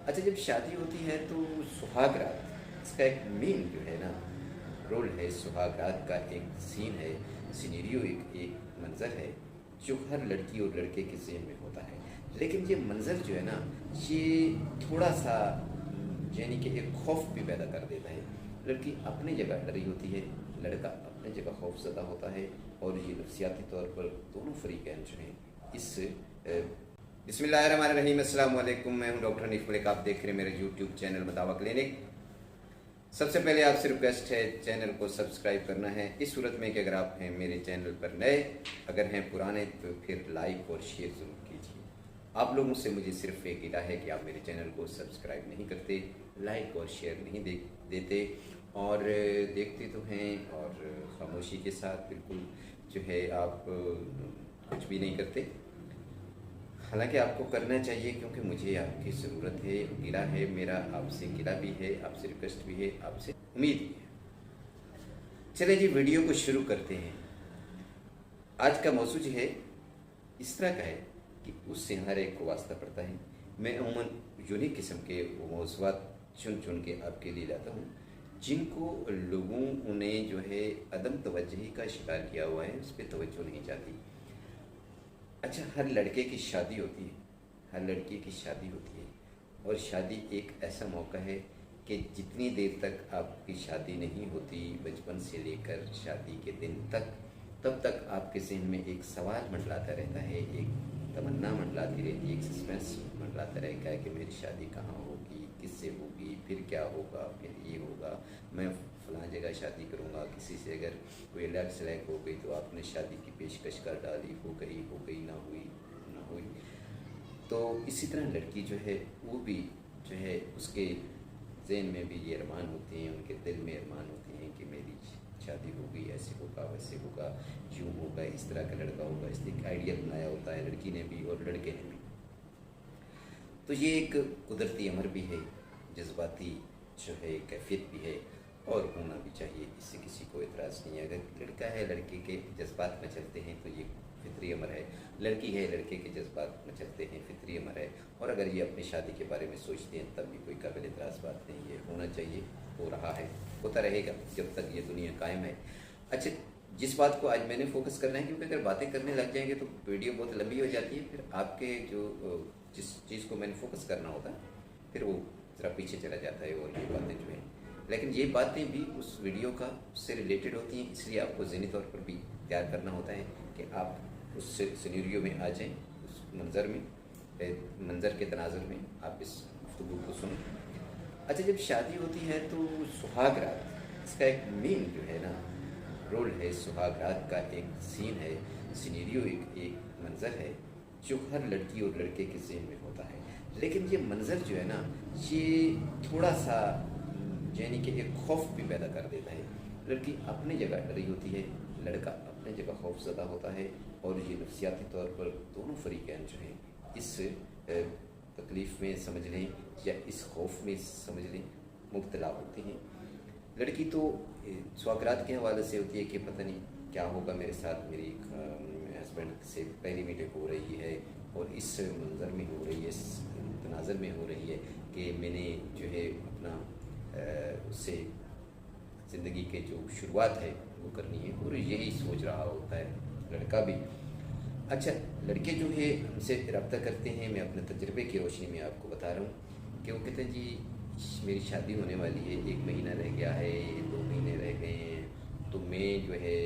अच्छा, जब शादी होती है तो सुहाग रात, इसका एक मेन जो है ना रोल है। सुहाग रात का एक सीन है, सिनेरियो, एक एक मंज़र है जो हर लड़की और लड़के के ज़हन में होता है। लेकिन ये मंज़र जो है ना, ये थोड़ा सा यानी कि एक खौफ भी पैदा कर देता है। लड़की अपनी जगह डरी होती है, लड़का अपनी जगह खौफज़दा होता है, और ये नफसियाती तौर पर दोनों फरीकैन जो हैं इस बिस्मिल्लाहिर्रहमानिर्रहीम, अस्सलाम वालेकुम। मैं हूं डॉक्टर हनीफ मलिक, आप देख रहे हैं मेरे यूट्यूब चैनल मदावा क्लिनिक। सबसे पहले आपसे रिक्वेस्ट है, चैनल को सब्सक्राइब करना है इस सूरत में कि अगर आप हैं मेरे चैनल पर नए, अगर हैं पुराने तो फिर लाइक और शेयर ज़रूर कीजिए। आप लोगों से मुझे सिर्फ एक इरादा है कि आप मेरे चैनल को सब्सक्राइब नहीं करते, लाइक और शेयर नहीं देते, और देखते तो हैं और खामोशी के साथ बिल्कुल जो है आप कुछ भी नहीं करते। हालांकि आपको करना चाहिए, क्योंकि मुझे आपकी ज़रूरत है, गिला है मेरा आपसे, गिला भी है आपसे, रिक्वेस्ट भी है आपसे, उम्मीद भी है। चले जी, वीडियो को शुरू करते हैं। आज का मौजू जो है इस तरह का है कि उससे हर एक को वास्ता पड़ता है। मैं अमूमन यूनिक किस्म के मौज़ूआत चुन चुन के आपके लिए लाता हूँ जिनको लोगों ने जो है अदम तवज्जुही का शिकार किया हुआ है, उस पर तवज्जो नहीं जाती। अच्छा, हर लड़के की शादी होती है, हर लड़की की शादी होती है, और शादी एक ऐसा मौका है कि जितनी देर तक आपकी शादी नहीं होती, बचपन से लेकर शादी के दिन तक, तब तक आपके ज़हन में एक सवाल मंडलाता रहता है, एक तमन्ना मंडलाती रहती है, एक सस्पेंस मंडलाता रहता है कि मेरी शादी कहाँ होगी, किससे होगी, फिर क्या होगा, फिर ये होगा, मैं फलां जगह शादी करूँगा, किसी से अगर कोई लड़क सेलेक्ट हो गई तो आपने शादी की पेशकश कर डाली, हो गई ना हुई ना हुई। तो इसी तरह लड़की जो है वो भी जो है उसके ज़हन में भी ये अरमान होते हैं, उनके दिल में अरमान होते हैं कि मेरी शादी होगी, ऐसे होगा, वैसे होगा, यूँ होगा, इस तरह का लड़का होगा, इसलिए एक आइडिया बनाया होता है लड़की ने भी और लड़के ने भी। तो ये एक कुदरती अमर भी है, जज्बाती जो है कैफियत भी है, और होना भी चाहिए, इससे किसी को एतराज़ नहीं है। अगर लड़का है लड़के के जज्बात में चलते हैं तो ये फितरी अमर है, लड़की है लड़के के जज्बात में चलते हैं, फितरी अमर है। और अगर ये अपनी शादी के बारे में सोचते हैं तब भी कोई काबिल एतराज़ बात नहीं है, होना चाहिए, हो रहा है, होता रहेगा जब तक ये दुनिया कायम है। अच्छा, जिस बात को आज मैंने फोकस करना है, क्योंकि अगर बातें करने लग जाएंगे तो वीडियो बहुत लंबी हो जाती है, फिर आपके जो जिस चीज़ को मैंने फोकस करना होता है फिर वो ज़रा पीछे चला जाता है, और ये बातें जो हैं, लेकिन ये बातें भी उस वीडियो का उससे रिलेटेड होती हैं, इसलिए आपको ज़हनी तौर पर भी तैयार करना होता है कि आप उस सिनेरियो में आ जाएं, उस मंज़र के तनाज़ुर में आप इस गुफ्तगू को सुनें। अच्छा, जब शादी होती है तो सुहाग रात, इसका एक मेन जो है ना रोल है। सुहाग रात का एक सीन है, सिनेरियो, एक एक मंज़र है जो हर लड़की और लड़के के ज़हन में होता है। लेकिन ये मंज़र जो है ना, ये थोड़ा सा यानी कि एक खौफ भी पैदा कर देता है। लड़की अपनी जगह डरी होती है, लड़का अपनी जगह खौफज़दा होता है, और ये नफसियाती तौर पर दोनों फरीकैन जो हैं इस तकलीफ़ में समझ लें या इस खौफ में समझ लें मुब्तला होते हैं। लड़की तो स्वागरात के हवाले से होती है कि पता नहीं क्या होगा मेरे साथ, मेरी हस्बैंड से पहली मीटिंग हो रही है और इस मंज़र में हो रही है, इस तनाज़र में हो रही है कि मैंने जो है अपना उससे ज़िंदगी के जो शुरुआत है वो करनी है, और यही सोच रहा होता है लड़का भी। अच्छा, लड़के जो है हमसे रब्ता करते हैं, मैं अपने तजर्बे की रोशनी में आपको बता रहा हूँ कि वो कहते हैं जी मेरी शादी होने वाली है, 1 महीना रह गया है, 2 महीने रह गए हैं, तो मैं जो है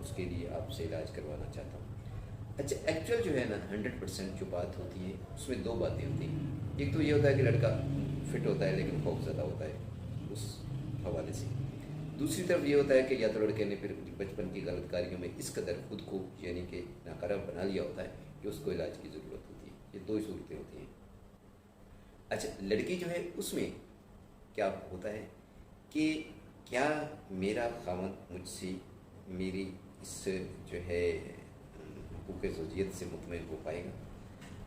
उसके लिए आपसे इलाज करवाना चाहता हूँ। अच्छा, एक्चुअल जो है ना 100% जो बात होती है उसमें 2 बातें होती हैं। एक तो ये होता है कि लड़का फिट होता है लेकिन खौफज़दा होता है उस हवाले से। दूसरी तरफ ये होता है कि या तो लड़के ने फिर बचपन की गलत कारियों में इस कदर खुद को यानी कि नाकारा बना लिया होता है कि उसको इलाज की ज़रूरत होती है। ये 2 ही सूरतें होती हैं। अच्छा, लड़की जो है उसमें क्या होता है कि क्या मेरा खामद मुझसे मेरी इस जो है हुकूक़ ज़ौजियत से मुतमईन हो पाएगा?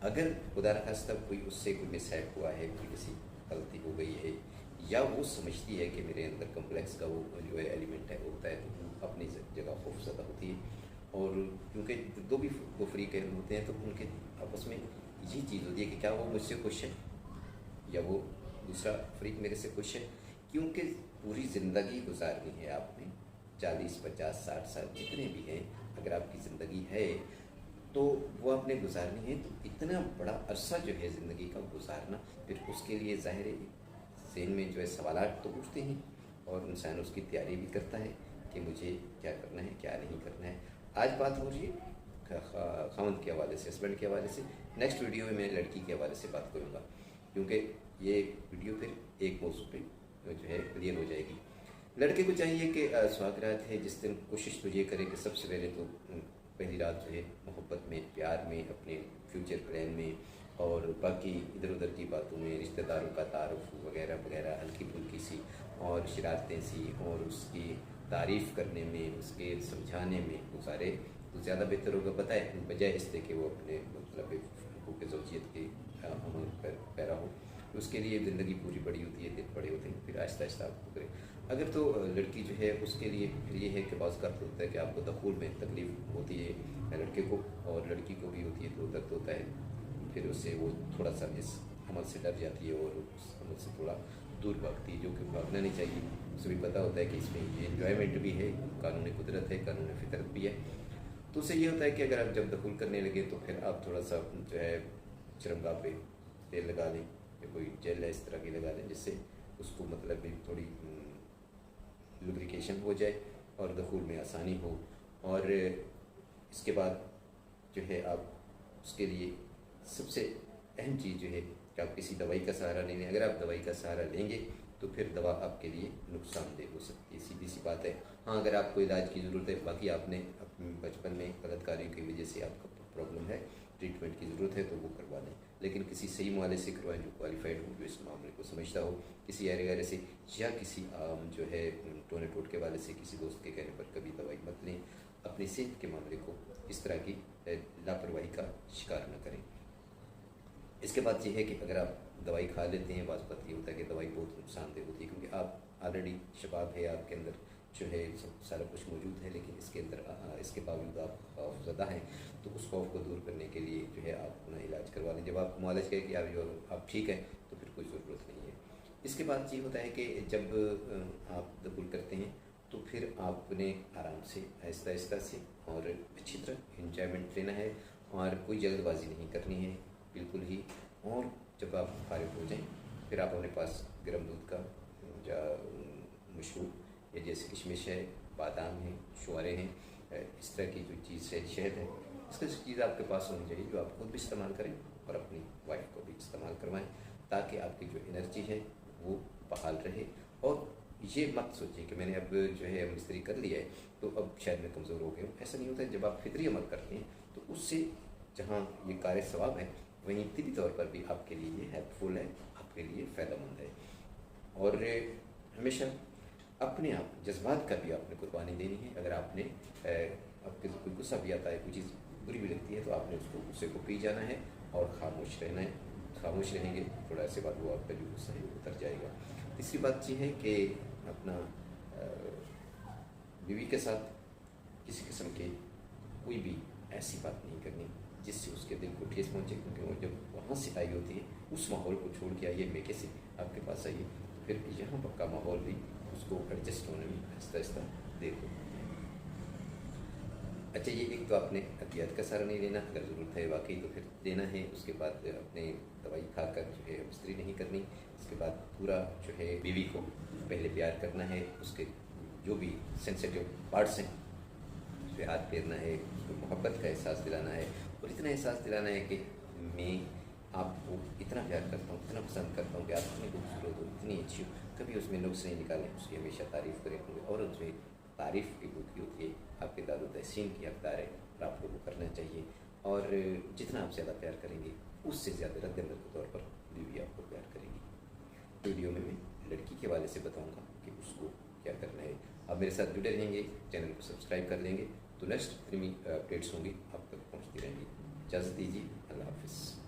अगर खुदा न खास्ता कोई उससे कोई मिसहैप हुआ है, कोई किसी गलती हो गई है, या वो समझती है कि मेरे अंदर कम्प्लेक्स का वो जो है एलिमेंट है वो होता है, तो वो अपनी जगह खौफज़दा होती है। और क्योंकि दो भी वो फ्री होते हैं तो उनके आपस में यही चीज़ होती है कि क्या वो मुझसे खुश है या वो दूसरा फरीक मेरे से खुश है, क्योंकि पूरी ज़िंदगी गुजारनी है आपने, 40, 50, 60 साल जितने भी हैं, अगर आपकी ज़िंदगी है तो वो आपने गुजारनी है। तो इतना बड़ा अरसा जो है ज़िंदगी का गुजारना, फिर उसके लिए ज़ाहिर है ज़हन में जो है सवालात तो उठते हैं और इंसान उसकी तैयारी भी करता है कि मुझे क्या करना है क्या नहीं करना है। आज बात हो रही है खावंद के हवाले से, हस्बैंड के हवाले से। नेक्स्ट वीडियो में मैं लड़की के हवाले से बात करूँगा, क्योंकि ये वीडियो फिर एक मौजू पे जो है क्लियर हो जाएगी। लड़के को चाहिए कि सुहागरात है जिस दिन कोशिश तो ये करे कि सबसे पहले तो पहली रात जो है मोहब्बत में, प्यार में, अपने फ्यूचर प्लान में और बाकी इधर उधर की बातों में, रिश्तेदारों का तारुफ वगैरह वगैरह, हल्की फुल्की सी और शरारतें सी और उसकी तारीफ़ करने में, उसके समझाने में गुजारे तो ज़्यादा बेहतर होगा। बताए बजाय इससे कि वो अपने मतलब हुकूक़ ज़ौजियत के अमल पर पैरा हो। उसके लिए ज़िंदगी पूरी बड़ी होती है, दिन बड़े होते हैं, फिर आहिस्ता आहिस्ता आपको करें। अगर तो लड़की जो है उसके लिए फिर ये है कि बाज़ का होता है कि आपको दखूल में तकलीफ़ होती है लड़के को, और लड़की को भी होती है, तो दर्द होता है। फिर उससे वो थोड़ा सा इस अमल से डर जाती है और उस अमल से थोड़ा दूर भागती है, जो कि भागना नहीं चाहिए। उसे भी पता होता है कि इसमें एंजॉयमेंट भी है, कानूनी कुदरत है, कानूनी फितरत भी है। तो उससे ये होता है कि अगर आप जब दखूल करने लगे तो फिर आप थोड़ा सा जो है चरमगाह पे तेल लगा लें या कोई जेल है इस तरह की लगा लें, जिससे उसको मतलब भी थोड़ी लुब्रिकेशन हो जाए और दखूल में आसानी हो। और इसके बाद जो है आप उसके लिए सबसे अहम चीज़ जो है कि आप किसी दवाई का सहारा नहीं लें। अगर आप दवाई का सहारा लेंगे तो फिर दवा आपके लिए नुकसानदेह हो सकती है, सीधी सी बात है। हाँ, अगर आपको इलाज की ज़रूरत है, बाकी आपने अपने बचपन में गलत कार्यों की वजह से आपका प्रॉब्लम है, ट्रीटमेंट की ज़रूरत है तो वो करवा लें, लेकिन किसी सही मुआले से करवाएं जो क्वालिफाइड हो, जो इस मामले को समझता हो। किसी ऐरे गैरे से या किसी जो है टोने टोटके वाले से, किसी दोस्त के कहने पर कभी दवाई मत लें। अपनी सेहत के मामले को इस तरह की लापरवाही का शिकार न करें। इसके बाद ये है कि अगर आप दवाई खा लेते हैं, बात ये होता है कि दवाई बहुत नुकसानदेह होती है, क्योंकि आप ऑलरेडी शबाब है, आपके अंदर जो है सब सारा कुछ मौजूद है, लेकिन इसके अंदर इसके बावजूद आप खौफज़दा हैं। तो उस खौफ को दूर करने के लिए जो है आप अपना इलाज करवा लें। जब आप मुआलज करें कि आप ठीक हैं तो फिर कोई ज़रूरत नहीं है। इसके बाद ये होता है कि जब आप दखूल करते हैं तो फिर आपने आराम से आहिस्ता आहिस्ता से और अच्छी तरह इंजॉयमेंट लेना है और कोई जल्दबाजी नहीं करनी है बिल्कुल ही। और जब आप फारिग हो जाएं फिर आप अपने पास गर्म दूध का या मशरूब या जैसे किशमिश है, बादाम है, शुआरे हैं, इस तरह की जो चीज़ है, शहद है, इसका चीज़ आपके पास होनी चाहिए जो आप खुद भी इस्तेमाल करें और अपनी वाइफ को भी इस्तेमाल करवाएं, ताकि आपकी जो एनर्जी है वो बहाल रहे। और ये मत सोचिए कि मैंने अब जो है मिस्त्री कर लिया है तो अब शायद मैं कमज़ोर हो गया हूँ। ऐसा नहीं होता है। जब आप फितरी अमल करते हैं तो उससे जहाँ ये कार्य सवाब है, वहीं तिबी तौर पर भी आपके लिए ये हेल्पफुल है, आपके लिए फ़ायदेमंद है। और हमेशा अपने आप जज्बात का भी आपने कुर्बानी देनी है। अगर आपने आपके कोई गुस्सा भी आता है, कोई चीज़ बुरी भी लगती है, तो आपने उसको गुस्से को पी जाना है और खामोश रहना है। खामोश रहेंगे थोड़ा ऐसे बाद वो आपका जो गुस्सा है उतर जाएगा। तीसरी बात ये है कि अपना बीवी के साथ किसी किस्म के कोई भी ऐसी बात नहीं करनी जिससे उसके दिल को ठेस पहुँचे, क्योंकि वो जब वहाँ से आई होती है उस माहौल को छोड़ के आइए, मेके से आपके पास आइए, फिर यहाँ पर का माहौल भी उसको एडजस्ट होने में आहिस्ता आहिस्ता देर होती है। अच्छा, ये एक तो आपने अतियात का सहारा नहीं लेना, अगर ज़रूरत है वाकई तो फिर लेना है। उसके बाद अपने दवाई खाकर जो है मिस्त्री नहीं करनी। इसके बाद पूरा जो है बीवी को पहले प्यार करना है, उसके जो भी सेंसिटिव पार्ट्स हैं उस पर हाथ फेरना है, उसको मोहब्बत का एहसास दिलाना है और इतना एहसास दिलाना है कि मैं आपको इतना प्यार करता हूँ, इतना पसंद करता हूँ कि आप इतनी खूबसूरत हो, इतनी अच्छी हो। कभी उसमें नुक्स नहीं निकालें, उसकी हमेशा तारीफ़ करें। और उसमें तारीफ़ की बुकी होती है, आपके दादो तहसीन की हकदार है और आपको वो करना चाहिए। और जितना आप ज़्यादा प्यार करेंगे उससे ज़्यादा रद्द-अमल के तौर पर बीवी आपको प्यार करेगी। वीडियो में मैं लड़की के हवाले से बताऊँगा कि उसको क्या करना है। आप मेरे साथ जुड़े रहेंगे, चैनल को सब्सक्राइब कर लेंगे तो नेक्स्ट फिल्मी अपडेट्स होंगी आप तक पहुँचती रहेंगी। इजाज़त दीजिए, अल्लाह हाफ़िज़।